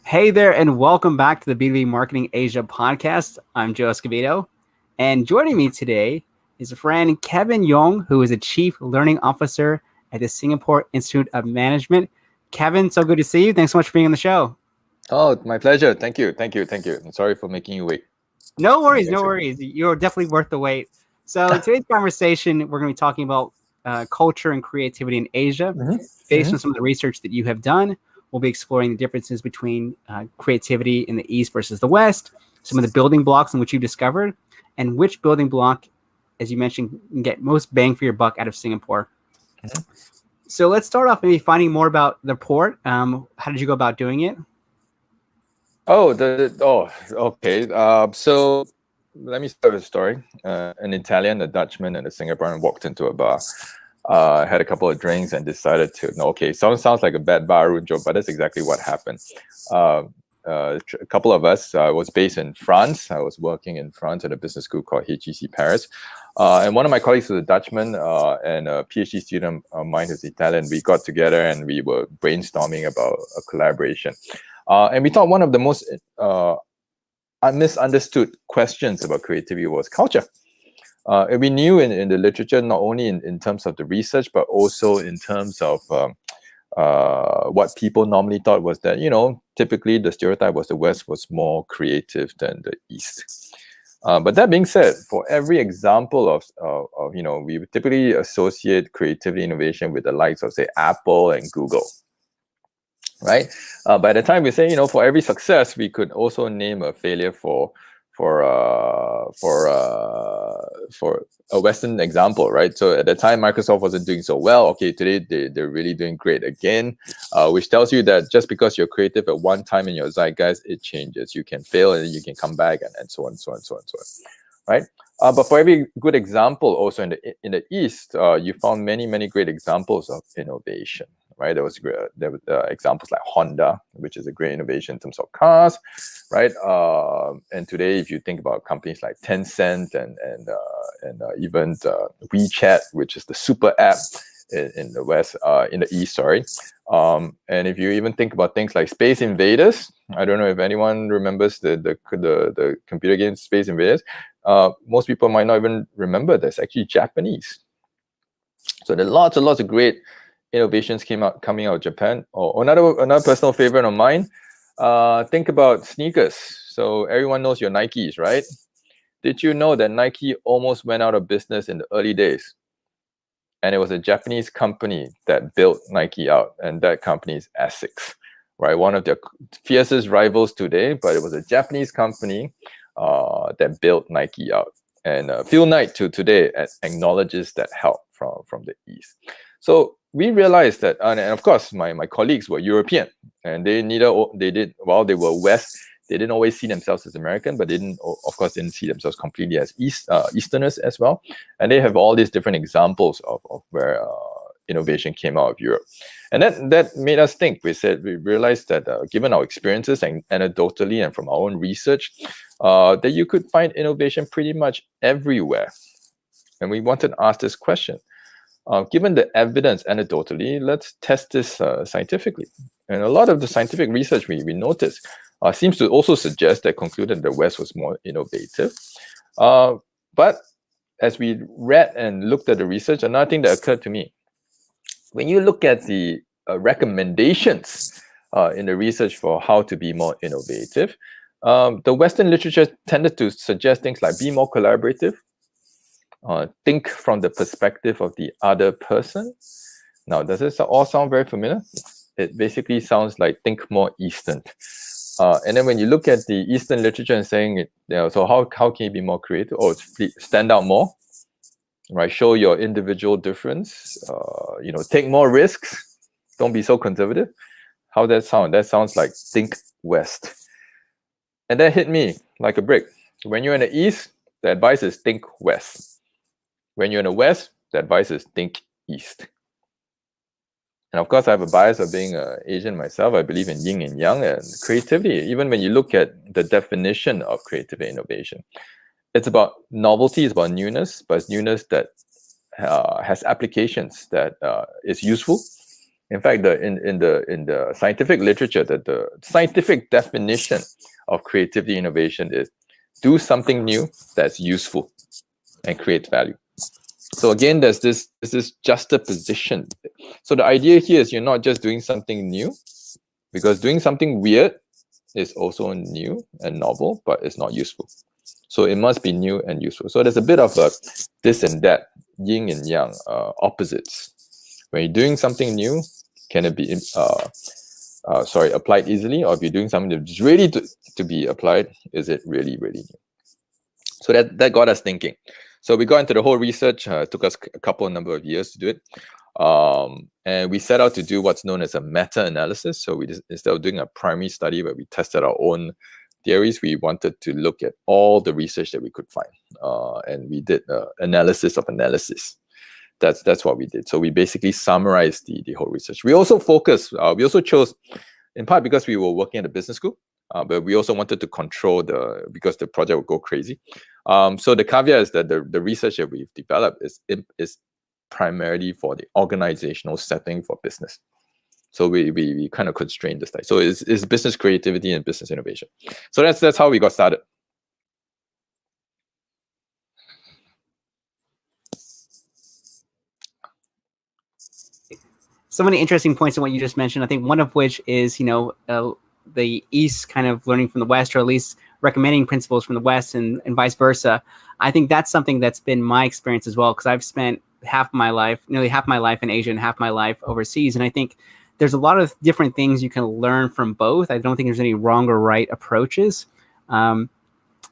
Hey there, and welcome back to the B2B Marketing Asia podcast. I'm Joe Escobedo, and joining me today is a friend, Kevyn Yong, who is a Chief Learning Officer at the Singapore Institute of Management. Kevyn, so good to see you. Thanks so much for being on the show. Oh, my pleasure. Thank you. Thank you. Thank you. I'm sorry for making you wait. No worries, no worries. You're definitely worth the wait. So today's conversation, we're going to be talking about culture and creativity in Asia. Based on some of the research that you have done, we'll be exploring the differences between creativity in the East versus the West, some of the building blocks in which you've discovered, and which building block, as you mentioned, can get most bang for your buck out of Singapore. So let's start off maybe finding more about the port. How did you go about doing it? Okay. So let me start with a story. An Italian, a Dutchman, and a Singaporean walked into a bar. Had a couple of drinks and decided to. No, okay, sounds like a bad barroom joke, but that's exactly what happened. A couple of us. I was based in France. I was working in France at a business school called HEC Paris. And one of my colleagues was a Dutchman, and a PhD student of mine who's Italian. We got together and we were brainstorming about a collaboration. And we thought one of the most misunderstood questions about creativity was culture. And we knew in the literature, not only in terms of the research, but also in terms of what people normally thought was that, typically the stereotype was the West was more creative than the East. But that being said, for every example of we would typically associate creativity innovation with the likes of, say, Apple and Google. Right. By the time we say, for every success, we could also name a failure for a Western example, right? So at the time, Microsoft wasn't doing so well. Okay, today they're really doing great again, which tells you that just because you're creative at one time in your zeitgeist, it changes. You can fail and you can come back, and so on, so on, so on, so on, right? But for every good example, also in the East, you found many great examples of innovation. Right, there were examples like Honda, which is a great innovation in terms of cars, right? And today, if you think about companies like Tencent and even WeChat, which is the super app in the West, in the East, sorry. And if you even think about things like Space Invaders, I don't know if anyone remembers the computer game Space Invaders. Most people might not even remember that's actually Japanese. So there are lots and lots of great innovations coming out of Japan. Or another personal favorite of mine, think about sneakers. So everyone knows your Nikes, right? Did you know that Nike almost went out of business in the early days? And it was a Japanese company that built Nike out, and that company is Asics, right? One of their fiercest rivals today, but it was a Japanese company that built Nike out. And Phil Knight to today acknowledges that help from the East. So we realized that, and of course, my colleagues were European, and they did while they were West, they didn't always see themselves as American, but they didn't see themselves completely as Easterners as well. And they have all these different examples of where innovation came out of Europe, and that made us think. We realized that given our experiences and anecdotally and from our own research, that you could find innovation pretty much everywhere. And we wanted to ask this question. Given the evidence anecdotally, let's test this scientifically. And a lot of the scientific research we noticed seems to also suggest that concluded the West was more innovative. But as we read and looked at the research, another thing that occurred to me, when you look at the recommendations in the research for how to be more innovative, the Western literature tended to suggest things like be more collaborative, think from the perspective of the other person. Now, does this all sound very familiar? It basically sounds like think more Eastern. And then when you look at the Eastern literature and saying, so how can you be more creative? Oh, stand out more, right? Show your individual difference. Take more risks. Don't be so conservative. How that sound? That sounds like think West. And that hit me like a brick. When you're in the East, the advice is think West. When you're in the West, the advice is think East. And of course, I have a bias of being Asian myself. I believe in yin and yang and creativity. Even when you look at the definition of creative innovation, it's about novelty, it's about newness, but it's newness that has applications that is useful, In fact, in the scientific literature, the scientific definition of creativity innovation is do something new that's useful and create value. So again, there's this juxtaposition. So the idea here is you're not just doing something new, because doing something weird is also new and novel, but it's not useful. So it must be new and useful. So there's a bit of a this and that, yin and yang, opposites. When you're doing something new, can it be applied easily? Or if you're doing something that's ready to be applied, is it really, really new? So that got us thinking. So we got into the whole research. It took us a number of years to do it. And we set out to do what's known as a meta-analysis. So we just, instead of doing a primary study where we tested our own theories, we wanted to look at all the research that we could find. And we did analysis of analysis. That's what we did. So we basically summarized the whole research. We also focused, we also chose, in part because we were working at a business school, but we also wanted to control because the project would go crazy. So the caveat is that the research that we've developed is primarily for the organizational setting for business. So we kind of constrained the study. So it's business creativity and business innovation. So that's how we got started. So many interesting points in what you just mentioned. I think one of which is, the East kind of learning from the West, or at least recommending principles from the West and vice versa. I think that's something that's been my experience as well, because I've spent nearly half my life in Asia and half my life overseas. And I think there's a lot of different things you can learn from both. I don't think there's any wrong or right approaches.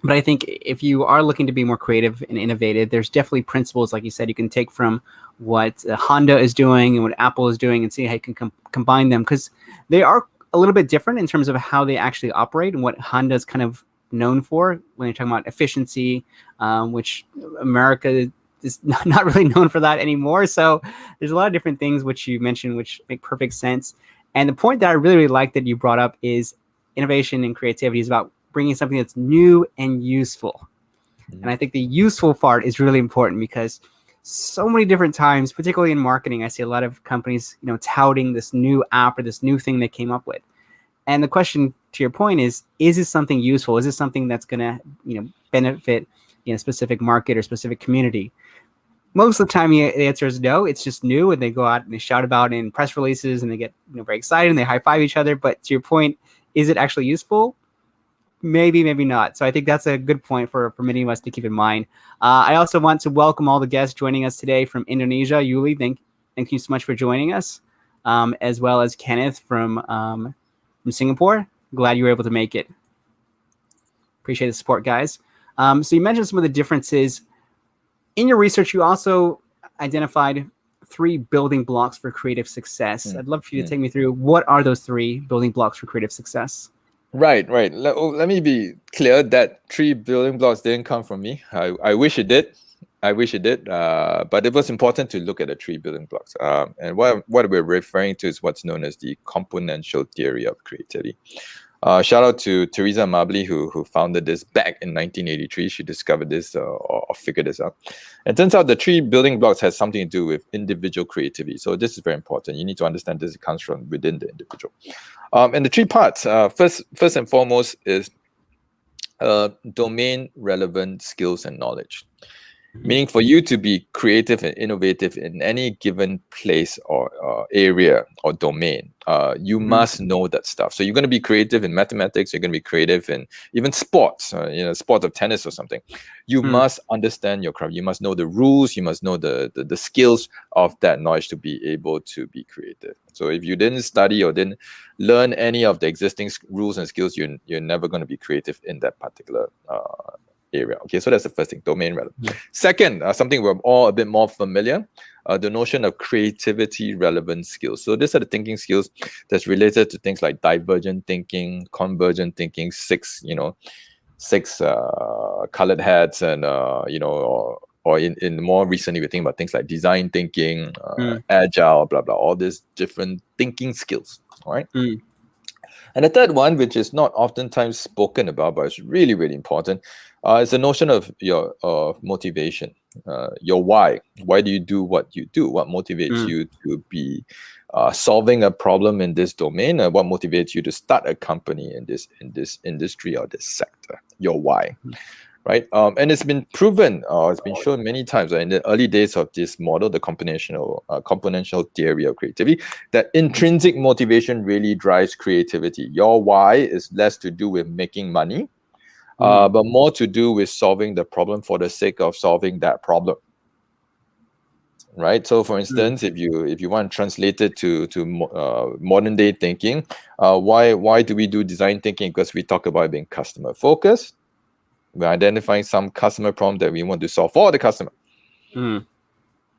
But I think if you are looking to be more creative and innovative, there's definitely principles, like you said, you can take from what Honda is doing and what Apple is doing and see how you can combine them, because they are a little bit different in terms of how they actually operate and what Honda is kind of known for when you're talking about efficiency, which America is not really known for that anymore. So there's a lot of different things which you mentioned which make perfect sense. And the point that I really, really like that you brought up is innovation and creativity is about bringing something that's new and useful. Mm-hmm. And I think the useful part is really important, because so many different times, particularly in marketing, I see a lot of companies, touting this new app or this new thing they came up with. And the question, to your point, is this something useful? Is this something that's going to, benefit a specific market or specific community? Most of the time, the answer is no. It's just new, and they go out and they shout about it in press releases, and they get very excited and they high five each other. But to your point, is it actually useful? Maybe, maybe not. So I think that's a good point for many of us to keep in mind. I also want to welcome all the guests joining us today from Indonesia. Yuli, thank you so much for joining us, as well as Kenneth from Singapore. Glad you were able to make it. Appreciate the support, guys. So you mentioned some of the differences. In your research, you also identified 3 building blocks for creative success. I'd love for you to take me through what are those 3 building blocks for creative success. Right. Let me be clear that 3 building blocks didn't come from me. I wish it did. But it was important to look at the 3 building blocks. And what we're referring to is what's known as the componential theory of creativity. Shout out to Teresa Mably, who founded this back in 1983. She discovered this or figured this out. And it turns out the 3 building blocks has something to do with individual creativity. So this is very important. You need to understand this comes from within the individual. And the 3 parts, first and foremost, is domain relevant skills and knowledge. Meaning, for you to be creative and innovative in any given place or area or domain, you must know that stuff. So you're going to be creative in mathematics. You're going to be creative in even sports, sport of tennis or something. You must understand your craft. You must know the rules. You must know the skills of that knowledge to be able to be creative. So if you didn't study or didn't learn any of the existing rules and skills, you're never going to be creative in that particular area. Okay, so that's the first thing, domain relevant. Second, something we're all a bit more familiar, the notion of creativity relevant skills. So these are the thinking skills that's related to things like divergent thinking, convergent thinking, six colored hats, and or in more recently we think about things like design thinking, agile, blah blah, all these different thinking skills. All right. And the third one, which is not oftentimes spoken about, but it's really, really important, It's a notion of your motivation, your why. Why do you do what you do? What motivates you to be solving a problem in this domain? What motivates you to start a company in this industry or this sector? Your why, right? And it's been proven, it's been shown many times in the early days of this model, the componential theory of creativity, that intrinsic motivation really drives creativity. Your why is less to do with making money, but more to do with solving the problem for the sake of solving that problem, right? So, for instance, if you want to translate it to modern day thinking, why do we do design thinking? Because we talk about being customer focused. We're identifying some customer problem that we want to solve for the customer.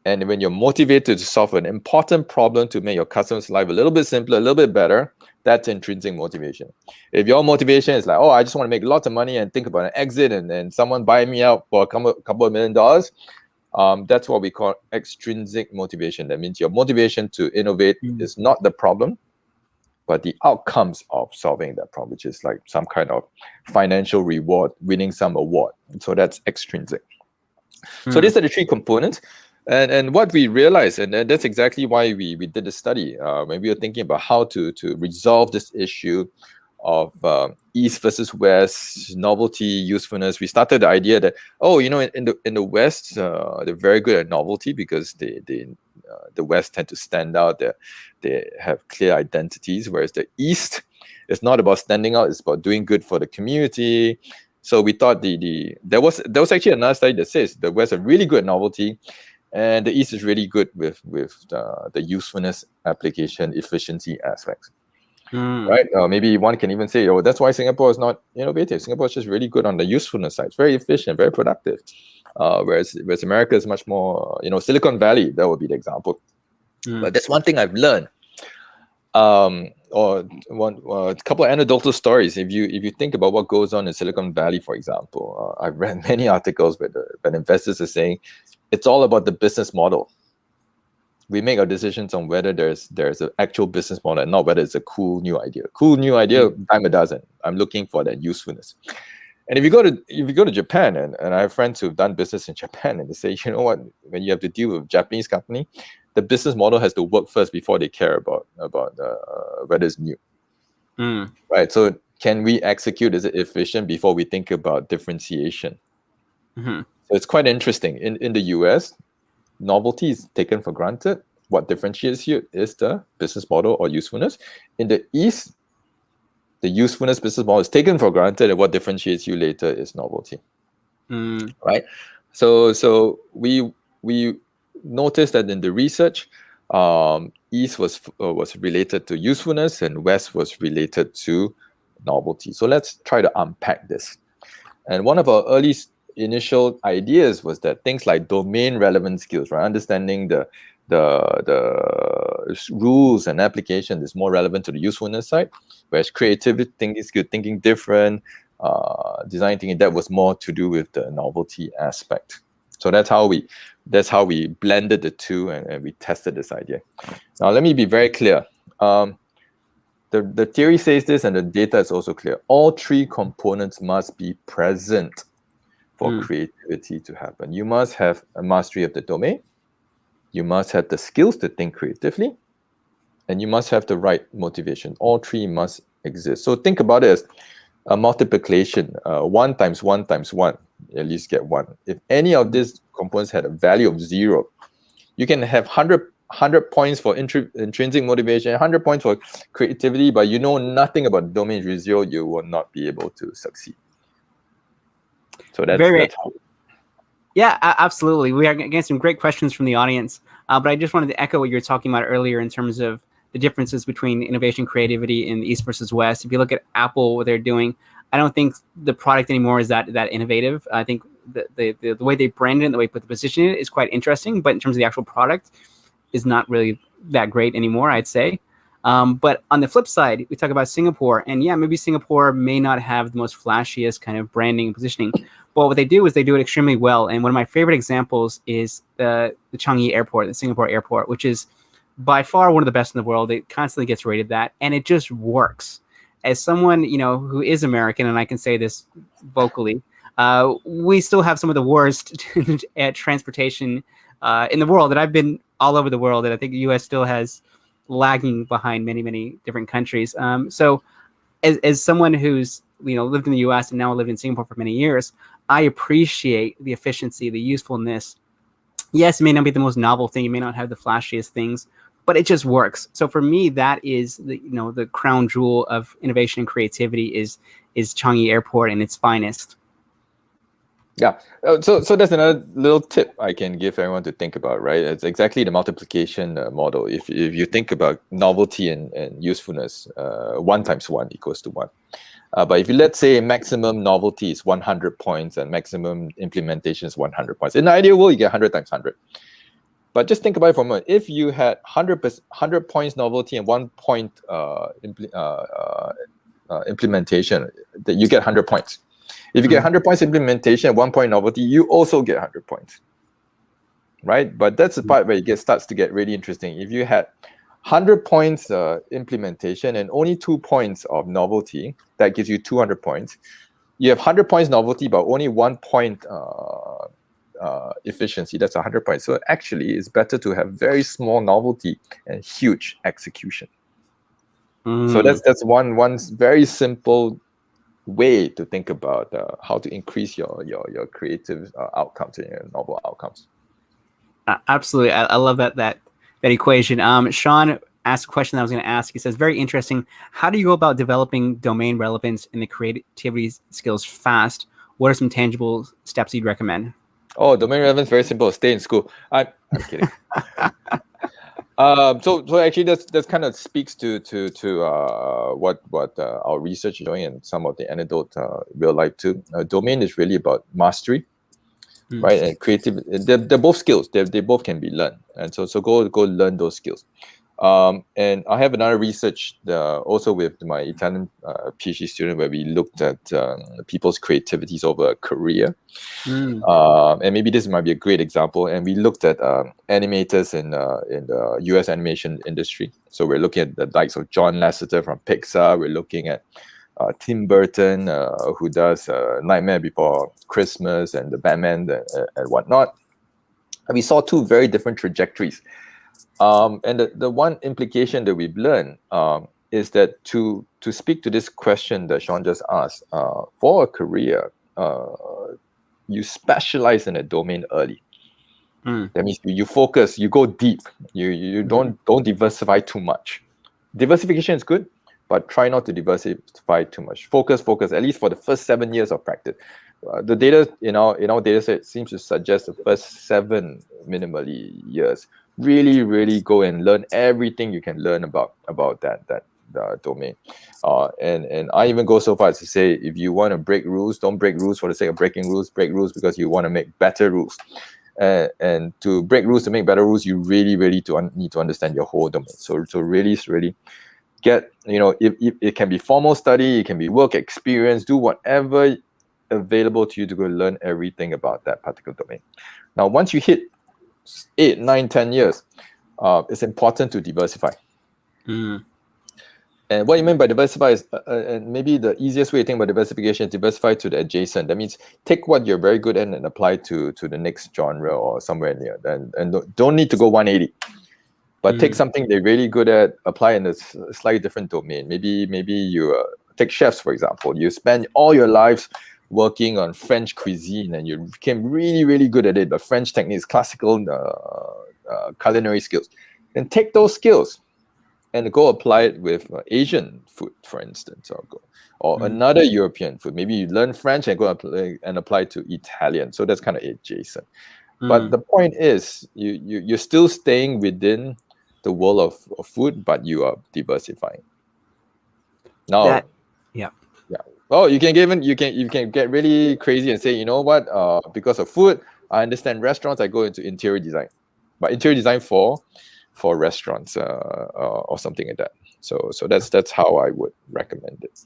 And when you're motivated to solve an important problem to make your customer's life a little bit simpler, a little bit better, that's intrinsic motivation. If your motivation is like, oh, I just want to make lots of money and think about an exit and someone buy me out for a couple of $1 million, that's what we call extrinsic motivation. That means your motivation to innovate is not the problem, but the outcomes of solving that problem, which is like some kind of financial reward, winning some award. So that's extrinsic. So these are the three components. And what we realized, and that's exactly why we did the study, when we were thinking about how to resolve this issue of East versus West, novelty, usefulness, we started the idea that, in the West, they're very good at novelty because the West tend to stand out. They have clear identities, whereas the East is not about standing out; it's about doing good for the community. So we thought there was actually another study that says the West are really good at novelty, and the East is really good with the usefulness, application, efficiency aspects. Right? Maybe one can even say, oh, that's why Singapore is not innovative. Singapore is just really good on the usefulness side. It's very efficient, very productive. Whereas America is much more, Silicon Valley, that would be the example. But that's one thing I've learned. Or a couple of anecdotal stories. If you think about what goes on in Silicon Valley, for example, I've read many articles where investors are saying it's all about the business model. We make our decisions on whether there's an actual business model and not whether it's a cool new idea. Cool new idea, dime a dozen. I'm looking for that usefulness. And if you go to Japan, and I have friends who've done business in Japan, and they say, you know what, when you have to deal with a Japanese company, the business model has to work first before they care about whether it's new. Right? So can we execute? Is it efficient before we think about differentiation? So it's quite interesting. In the US, novelty is taken for granted. What differentiates you is the business model or usefulness. In the East, the usefulness business model is taken for granted, and what differentiates you later is novelty. Right? So we noticed that in the research, East was related to usefulness and West was related to novelty. So let's try to unpack this. And one of our early initial ideas was that things like domain relevant skills, right, understanding the rules and application is more relevant to the usefulness side, whereas creativity thinking different, design thinking, that was more to do with the novelty aspect. So that's how we blended the two and we tested this idea. Now let me be very clear. The theory says this, and the data is also clear. All three components must be present for creativity to happen. You must have a mastery of the domain, you must have the skills to think creatively, and you must have the right motivation. All three must exist. So think about it as a multiplication. 1 times 1 times 1, at least get 1. If any of these components had a value of 0, you can have 100 points for intrinsic motivation, 100 points for creativity, but you know nothing about the domain with 0, you will not be able to succeed. So that's how. Yeah, absolutely. We are getting some great questions from the audience, but I just wanted to echo what you were talking about earlier in terms of the differences between innovation creativity in the East versus West. If you look at Apple, what they're doing, I don't think the product anymore is that innovative. I think the way they brand it and the way they put the position in it is quite interesting, but in terms of the actual product, is not really that great anymore, I'd say. But on the flip side, we talk about Singapore, and yeah, maybe Singapore may not have the most flashiest kind of branding and positioning, but what they do is they do it extremely well. And one of my favorite examples is the Changi Airport, the Singapore airport, which is by far one of the best in the world. It constantly gets rated that, and it just works. As someone, who is American, and I can say this vocally, we still have some of the worst at transportation in the world. And I've been all over the world, and I think the U.S. still has lagging behind many different countries. So as someone who's lived in the U.S. and now lived in Singapore for many years, I appreciate the efficiency, the usefulness. Yes, it may not be the most novel thing, you may not have the flashiest things, but it just works. So for me, that is the crown jewel of innovation and creativity is Changi Airport and its finest. Yeah. So that's another little tip I can give everyone to think about, right? It's exactly the multiplication model. If you think about novelty and usefulness, 1 times 1 equals to 1. But if you, let's say, maximum novelty is 100 points and maximum implementation is 100 points. In the ideal world, you get 100 times 100. But just think about it for a moment. If you had 100 points novelty and 1 point implementation, that you get 100 points. If you get 100 points implementation and 1 point novelty, you also get 100 points, right? But that's the part where it starts to get really interesting. If you had 100 points implementation and only 2 points of novelty, that gives you 200 points. You have 100 points novelty, but only 1 point efficiency. That's 100 points. So actually, it's better to have very small novelty and huge execution. So that's one very simple way to think about how to increase your creative outcomes and your novel outcomes. Absolutely, I love that equation. Sean asked a question that I was going to ask. He says, very interesting. How do you go about developing domain relevance in the creativity skills fast? What are some tangible steps you'd recommend? Oh, domain relevance, very simple. Stay in school. I'm kidding. So actually, that's kind of speaks to what our research is showing and some of the anecdote real life too. Domain is really about mastery, right? And creative. They're both skills. They both can be learned, and so go learn those skills. And I have another research also with my Italian PhD student where we looked at people's creativities over a career. And maybe this might be a great example. And we looked at animators in the US animation industry. So we're looking at the likes of John Lasseter from Pixar. We're looking at Tim Burton, who does Nightmare Before Christmas and the Batman and whatnot. And we saw 2 very different trajectories. And the one implication that we've learned is that to speak to this question that Sean just asked, for a career, you specialize in a domain early. That means you focus, you go deep. You don't diversify too much. Diversification is good, but try not to diversify too much. Focus, at least for the first 7 years of practice. The data in our data set seems to suggest the first 7 minimally years. Really go and learn everything you can learn about that domain. And I even go so far as to say, if you want to break rules, don't break rules for the sake of breaking rules. Break rules because you want to make better rules. And to break rules, to make better rules, you really need to understand your whole domain. So really get, if it can be formal study, it can be work experience, do whatever available to you to go learn everything about that particular domain. Now, once you hit 8, 9, 10 years, it's important to diversify. And what you mean by diversify is, and maybe the easiest way to think about diversification is diversify to the adjacent. That means take what you're very good at and apply to the next genre or somewhere near. And don't need to go 180. But take something they're really good at, apply in a slightly different domain. Maybe you take chefs, for example. You spend all your lives working on French cuisine and you became really good at it, but French techniques, classical culinary skills. Then take those skills and go apply it with Asian food, for instance, or another European food. Maybe you learn French and go apply to Italian. So that's kind of adjacent. But the point is, you're still staying within the world of food, but you are diversifying. Now, oh, you can get really crazy and say, you know what? Because of food, I understand restaurants. I go into interior design, but interior design for restaurants or something like that. So that's how I would recommend it.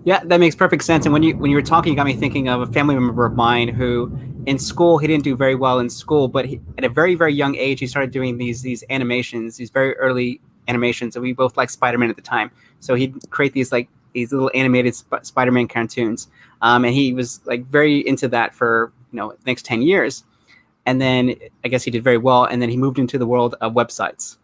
Yeah, that makes perfect sense. And when you were talking, you got me thinking of a family member of mine who, in school, he didn't do very well in school, but at a very young age, he started doing these animations, these very early animations. And we both liked Spider-Man at the time, so he'd create these like these little animated Spider-Man cartoons, and he was like very into that for the next 10 years. And then I guess he did very well, and then he moved into the world of websites,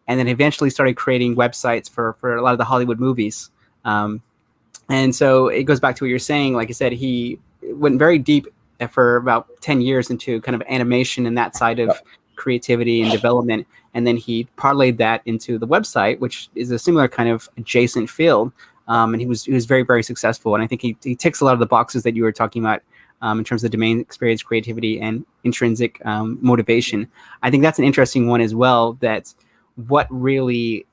and then eventually started creating websites for a lot of the Hollywood movies. And so it goes back to what you're saying. Like I said, he went very deep for about 10 years into kind of animation and that side of creativity and development. And then he parlayed that into the website, which is a similar kind of adjacent field. And he was very, very successful. And I think he ticks a lot of the boxes that you were talking about in terms of domain experience, creativity, and intrinsic motivation. I think that's an interesting one as well. That what really,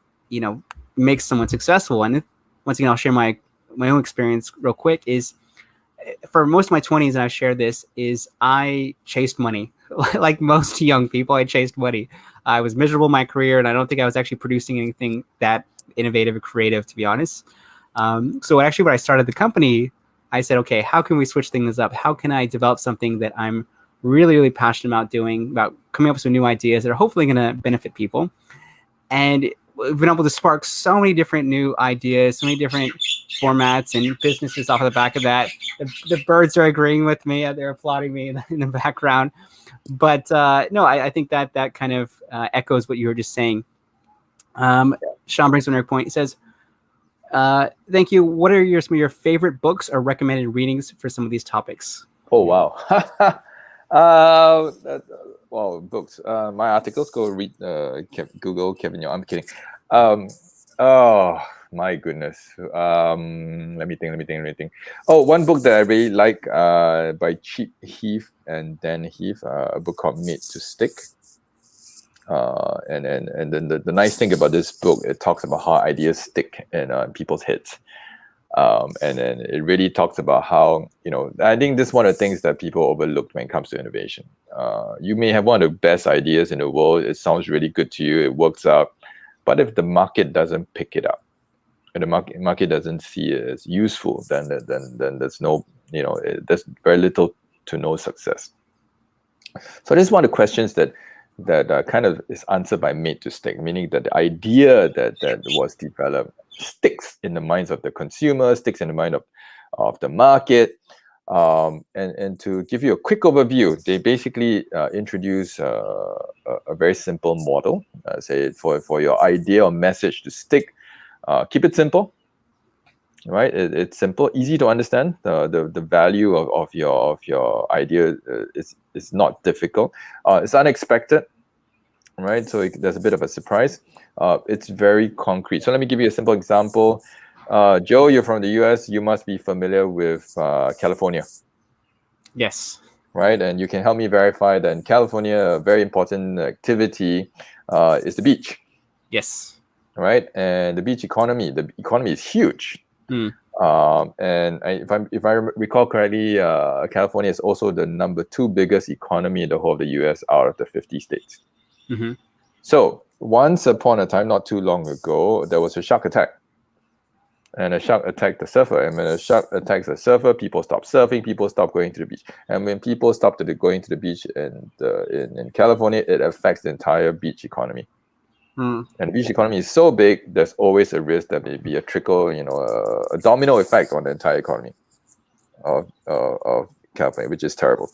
makes someone successful. And once again, I'll share my own experience real quick. Is for most of my 20s, and I've shared this, is I chased money. Like most young people, I chased money. I was miserable in my career, and I don't think I was actually producing anything that innovative or creative, to be honest. So actually, when I started the company, I said, okay, how can we switch things up? How can I develop something that I'm really, really passionate about doing, about coming up with some new ideas that are hopefully going to benefit people? And we've been able to spark so many different new ideas, so many different formats and businesses off of the back of that. The birds are agreeing with me. They're applauding me in the background. But no, I think that kind of echoes what you were just saying. Sean brings another point. He says, thank you. What are some of your favorite books or recommended readings for some of these topics? Oh, wow. Well, books. My articles, go read, Google Kevyn Yong. I'm kidding. Oh, my goodness. Let me think. Oh, one book that I really like by Chip Heath and Dan Heath, a book called Made to Stick. And then the nice thing about this book, it talks about how ideas stick in people's heads. And then it really talks about how, I think this is one of the things that people overlook when it comes to innovation. You may have one of the best ideas in the world. It sounds really good to you. It works out. But if the market doesn't pick it up, and the market doesn't see it as useful, then there's no, there's very little to no success. So this is one of the questions that kind of is answered by Made to Stick, meaning that the idea that was developed sticks in the minds of the consumer, sticks in the mind of the market. And to give you a quick overview, they basically introduce a very simple model. Say for your idea or message to stick, keep it simple. Right, it's simple, easy to understand. The value of your idea is not difficult. It's unexpected, right? So there's a bit of a surprise. It's very concrete. So let me give you a simple example. Joe, you're from the US. You must be familiar with California. Yes. Right, and you can help me verify that in California, a very important activity is the beach. Yes. Right, and the beach economy. The economy is huge. And if I recall correctly, California is also the number 2 biggest economy in the whole of the US out of the 50 states. Mm-hmm. So once upon a time, not too long ago, there was a shark attack. And a shark attacked the surfer. And when a shark attacks a surfer, people stop surfing, people stop going to the beach. And when people stop going to the beach in California, it affects the entire beach economy. And the beach economy is so big, there's always a risk that may be a trickle, a domino effect on the entire economy of California, which is terrible.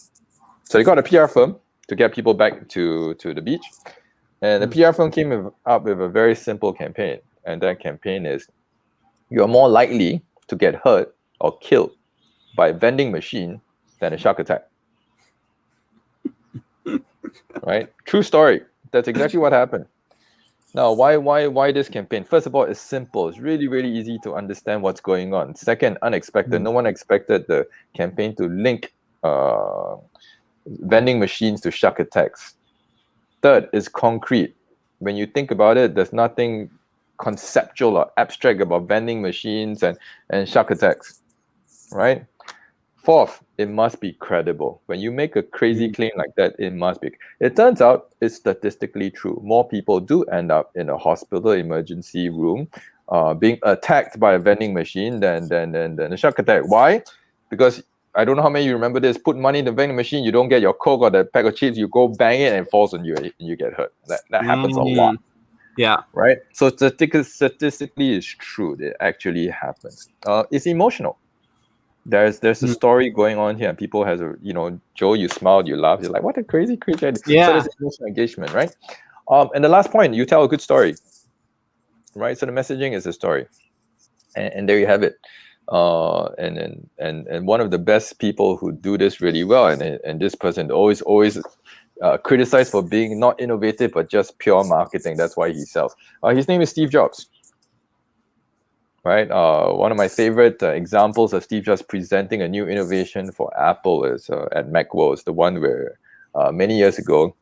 So they got a PR firm to get people back to the beach. And the PR firm came up with a very simple campaign. And that campaign is, you're more likely to get hurt or killed by a vending machine than a shark attack. Right? True story. That's exactly what happened. Now, why this campaign? First of all, it's simple. It's really, really easy to understand what's going on. Second, unexpected. No one expected the campaign to link vending machines to shark attacks. Third, is concrete. When you think about it, there's nothing conceptual or abstract about vending machines and shark attacks, right? Fourth, it must be credible. When you make a crazy claim like that, it must be. It turns out it's statistically true. More people do end up in a hospital emergency room being attacked by a vending machine than a shark attack. Why? Because I don't know how many you remember this. Put money in the vending machine, you don't get your Coke or the pack of chips, you go bang it and it falls on you and you get hurt. That happens a lot. Yeah. right? So statistically, it's true. It actually happens. It's emotional. There's a story going on here. People has a, Joe, you smiled, you laughed, you're like, what a crazy idea. So Yeah. there's emotional engagement, right? And the last point, you tell a good story, right? So the messaging is a story, and there you have it. And one of the best people who do this really well, and this person always criticized for being not innovative but just pure marketing. That's why he sells. His name is Steve Jobs, right? One of my favorite examples of Steve Jobs presenting a new innovation for Apple is at Macworld. It's the one where many years ago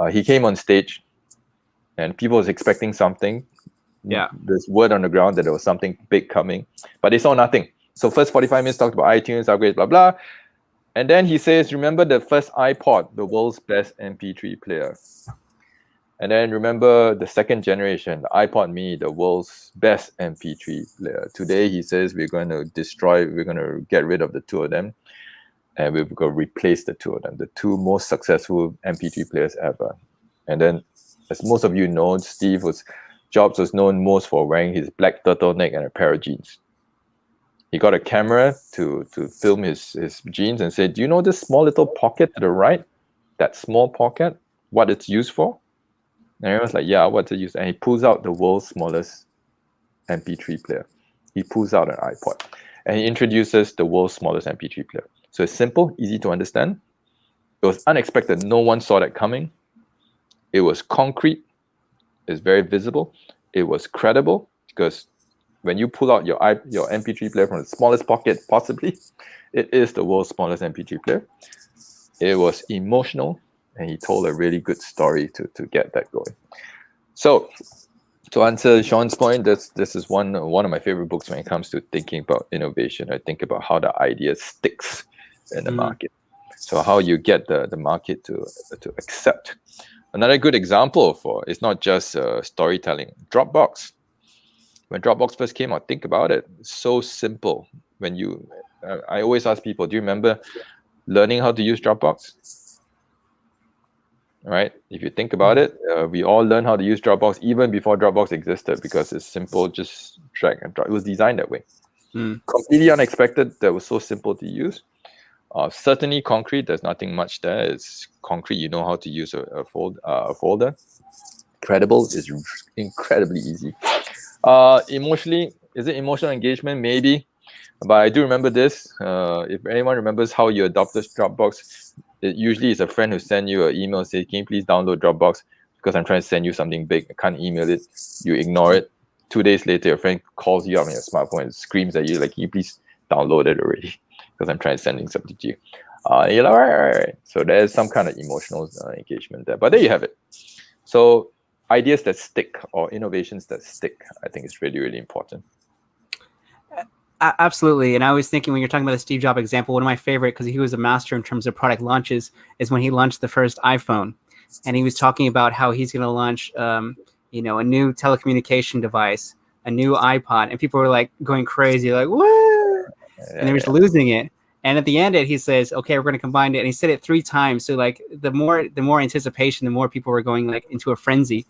he came on stage and people was expecting something. Yeah. There's word on the ground that there was something big coming, but they saw nothing. So first 45 minutes talked about iTunes upgrades, blah blah, and then he says, "Remember the first iPod, the world's best MP3 player." And then remember the second generation, the iPod Mini, the world's best MP3 player. Today, he says we're going to get rid of the two of them, and we're going to replace the two of them, the two most successful MP3 players ever. And then, as most of you know, Jobs was known most for wearing his black turtleneck and a pair of jeans. He got a camera to film his jeans and said, "Do you know this small little pocket to the right? That small pocket, what it's used for?" And everyone's like, "Yeah, what's it used?" And he pulls out the world's smallest MP3 player. He pulls out an iPod. And he introduces the world's smallest MP3 player. So it's simple, easy to understand. It was unexpected. No one saw that coming. It was concrete. It's very visible. It was credible because when you pull out your MP3 player from the smallest pocket possibly, it is the world's smallest MP3 player. It was emotional, and he told a really good story to get that going. So to answer Sean's point, this is one of my favorite books when it comes to thinking about innovation. I think about how the idea sticks in the market. So how you get the market to accept. Another good example for it's not just storytelling. Dropbox. When Dropbox first came out, think about it. It's so simple. I always ask people, do you remember learning how to use Dropbox? Right? If you think about it, we all learned how to use Dropbox even before Dropbox existed because it's simple, just drag and drop. It was designed that way. Completely unexpected. That was so simple to use. Certainly concrete. There's nothing much there. It's concrete. You know how to use a folder. Credible is incredibly easy. Emotionally, is it emotional engagement? Maybe. But I do remember this. If anyone remembers how you adopted Dropbox, it usually is a friend who sends you an email and says, "Can you please download Dropbox? Because I'm trying to send you something big. I can't email it." You ignore it. 2 days later, your friend calls you up on your smartphone and screams at you like, "Can you please download it already? Because I'm trying to send something to you." And you're like, all right. So there's some kind of emotional engagement there. But there you have it. So ideas that stick or innovations that stick, I think is really, really important. Absolutely. And I was thinking when you're talking about the Steve Jobs example, one of my favorite, because he was a master in terms of product launches, is when he launched the first iPhone. And he was talking about how he's going to launch, a new telecommunication device, a new iPod. And people were like going crazy, like, woo! And they were just losing it. And at the end, he says, "Okay, we're going to combine it." And he said it 3 times. So like the more anticipation, the more people were going like into a frenzy.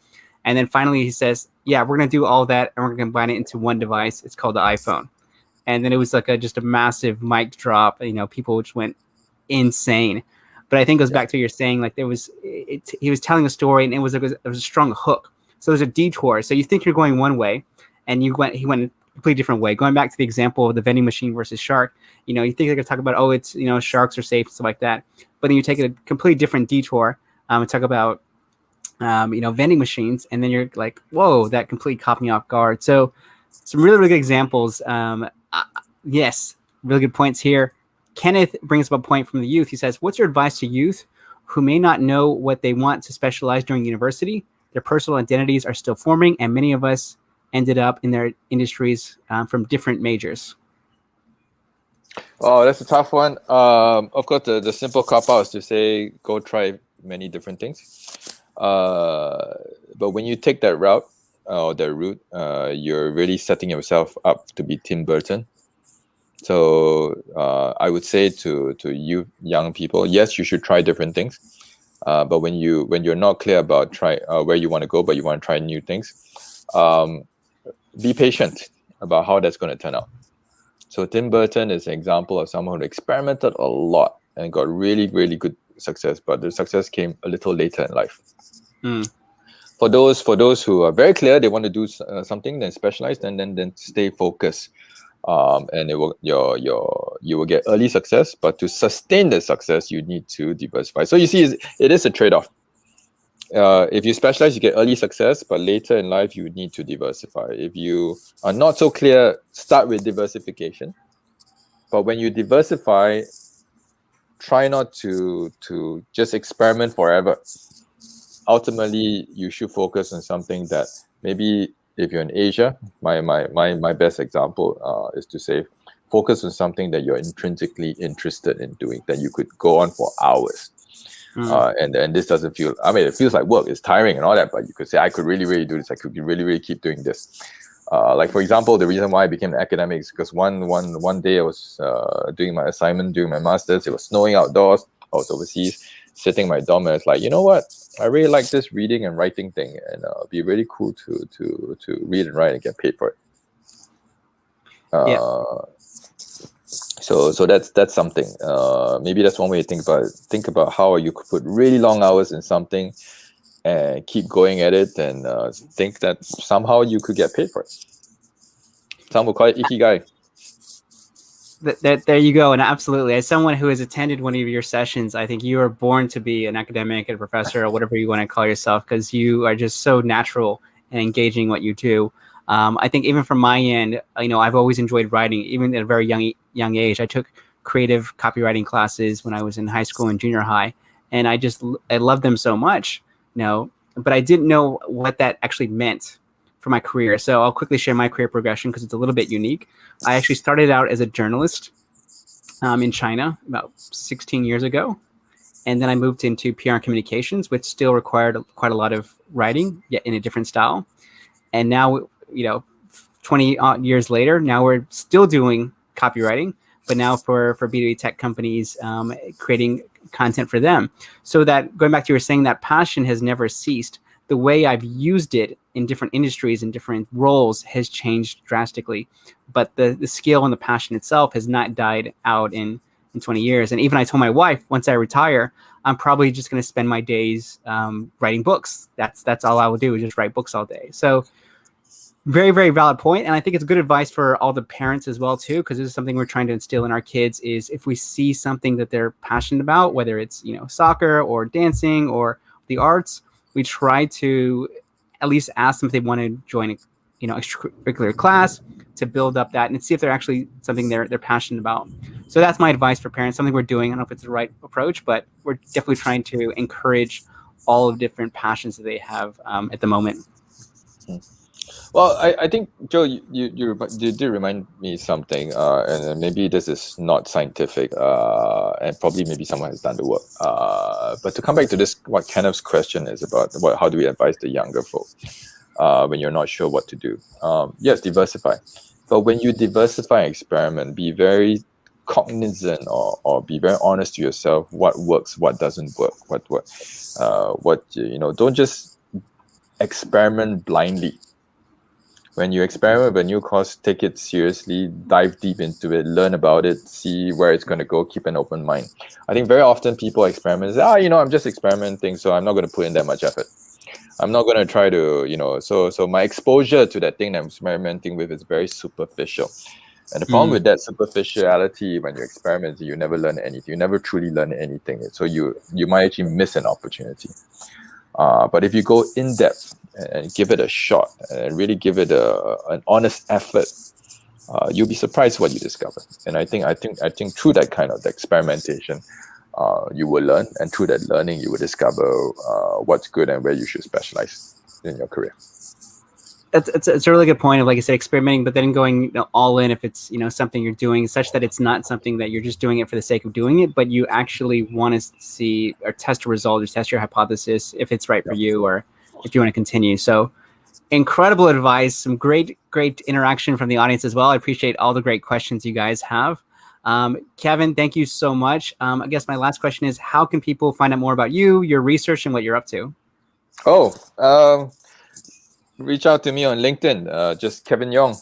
And then finally he says, "Yeah, we're going to do all that, and we're going to combine it into one device. It's called the iPhone." And then it was like just a massive mic drop. People just went insane. But I think it goes back to what you're saying. Like he was telling a story, and it was a strong hook. So there's a detour. So you think you're going one way, and he went a completely different way. Going back to the example of the vending machine versus shark, you think they're gonna talk about, oh, it's sharks are safe and stuff like that. But then you take a completely different detour and talk about vending machines, and then you're like, whoa, that completely caught me off guard. So some really, really good examples. Yes, really good points here. Kenneth brings up a point from the youth. He says, "What's your advice to youth who may not know what they want to specialize during university? Their personal identities are still forming, and many of us ended up in their industries from different majors." Oh, that's a tough one. Of course, the simple cop-out is to say, go try many different things. But when you take that route, you're really setting yourself up to be Tim Burton. So I would say to you young people, yes, you should try different things. But when you're not clear about where you want to go, but you want to try new things, be patient about how that's going to turn out. So Tim Burton is an example of someone who experimented a lot and got really, really good success, but the success came a little later in life. For those who are very clear, they want to do something, then specialize, and then stay focused. And you will get early success, but to sustain the success, you need to diversify. So you see, it is a trade-off. If you specialize, you get early success, but later in life, you need to diversify. If you are not so clear, start with diversification. But when you diversify, try not to just experiment forever. Ultimately, you should focus on something that maybe, if you're in Asia, my best example is to say, focus on something that you're intrinsically interested in doing, that you could go on for hours. And this doesn't feel, I mean, it feels like work, it's tiring and all that, but you could say, I could really, really do this. I could really, really keep doing this. Like, for example, the reason why I became an academic is because one day I was doing my assignment, doing my master's. It was snowing outdoors. I was overseas, sitting in my dorm, and it's like, you know what? I really like this reading and writing thing, and it'd be really cool to read and write and get paid for it. So that's something. Maybe that's one way to think about it. Think about how you could put really long hours in something and keep going at it, and think that somehow you could get paid for it. Some will call it ikigai. There you go. And absolutely, as someone who has attended one of your sessions, I think you are born to be an academic, a professor, or whatever you want to call yourself, because you are just so natural and engaging what you do. I think even from my end, I've always enjoyed writing, even at a very young age. I took creative copywriting classes when I was in high school and junior high, and I loved them so much, but I didn't know what that actually meant for my career. So I'll quickly share my career progression because it's a little bit unique. I actually started out as a journalist in China about 16 years ago. And then I moved into PR and communications, which still required quite a lot of writing, yet in a different style. And now, 20 odd years later, now we're still doing copywriting, but now for B2B tech companies, creating content for them. So that, going back to you were saying, that passion has never ceased. The way I've used it in different industries and different roles has changed drastically, but the skill and the passion itself has not died out in 20 years. And even I told my wife, once I retire, I'm probably just going to spend my days writing books. That's all I will do, is just write books all day. So very, very valid point. And I think it's good advice for all the parents as well, too, because this is something we're trying to instill in our kids, is if we see something that they're passionate about, whether it's, soccer or dancing or the arts, we try to at least ask them if they want to join a, extracurricular class to build up that and see if they're actually something they're passionate about. So that's my advice for parents, something we're doing. I don't know if it's the right approach, but we're definitely trying to encourage all of different passions that they have at the moment. Well, I think, Joe, you did remind me something, and maybe this is not scientific, and probably maybe someone has done the work. But to come back to this, what Kenneth's question is about, how do we advise the younger folk when you're not sure what to do? Yes, diversify. But when you diversify and experiment, be very cognizant or be very honest to yourself. What works, what doesn't work, don't just experiment blindly. When you experiment with a new course, take it seriously, dive deep into it, learn about it, see where it's going to go, keep an open mind. I think very often people experiment and say, I'm just experimenting, so I'm not going to put in that much effort. I'm not going to try to, so my exposure to that thing that I'm experimenting with is very superficial. And the problem with that superficiality, when you experiment, you never learn anything. You never truly learn anything. So you might actually miss an opportunity. But if you go in depth and give it a shot and really give it an honest effort, you'll be surprised what you discover. And I think through that kind of experimentation, you will learn, and through that learning, you will discover what's good and where you should specialize in your career. It's a really good point of, like I said, experimenting, but then going all in if it's something you're doing, such that it's not something that you're just doing it for the sake of doing it, but you actually want to see or test a result or test your hypothesis if it's right for you or if you want to continue. So incredible advice, some great interaction from the audience as well. I appreciate all the great questions you guys have. Kevin, thank you so much. I guess my last question is, how can people find out more about you, your research, and what you're up to? Reach out to me on LinkedIn. Just Kevyn Yong.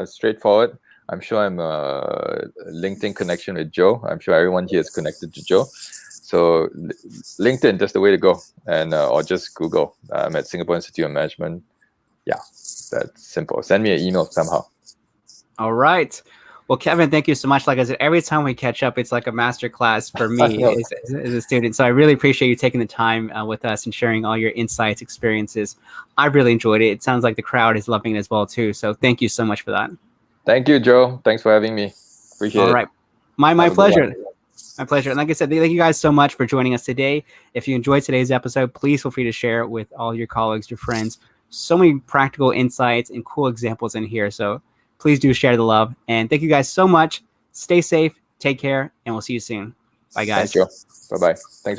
Straightforward. I'm sure I'm a LinkedIn connection with Joe. I'm sure everyone here is connected to Joe. So LinkedIn, that's the way to go. And or just Google. I'm at Singapore Institute of Management. Yeah, that's simple. Send me an email somehow. All right. Well, Kevin, thank you so much. Like I said, every time we catch up, it's like a masterclass for me as a student. So I really appreciate you taking the time with us and sharing all your insights, experiences. I really enjoyed it. It sounds like the crowd is loving it as well, too. So thank you so much for that. Thank you, Joe. Thanks for having me. Appreciate it. All right. My pleasure. My pleasure. And like I said, thank you guys so much for joining us today. If you enjoyed today's episode, please feel free to share it with all your colleagues, your friends. So many practical insights and cool examples in here. So please do share the love. And thank you guys so much. Stay safe. Take care. And we'll see you soon. Bye, guys. Thanks, Joe. Bye-bye. Thanks.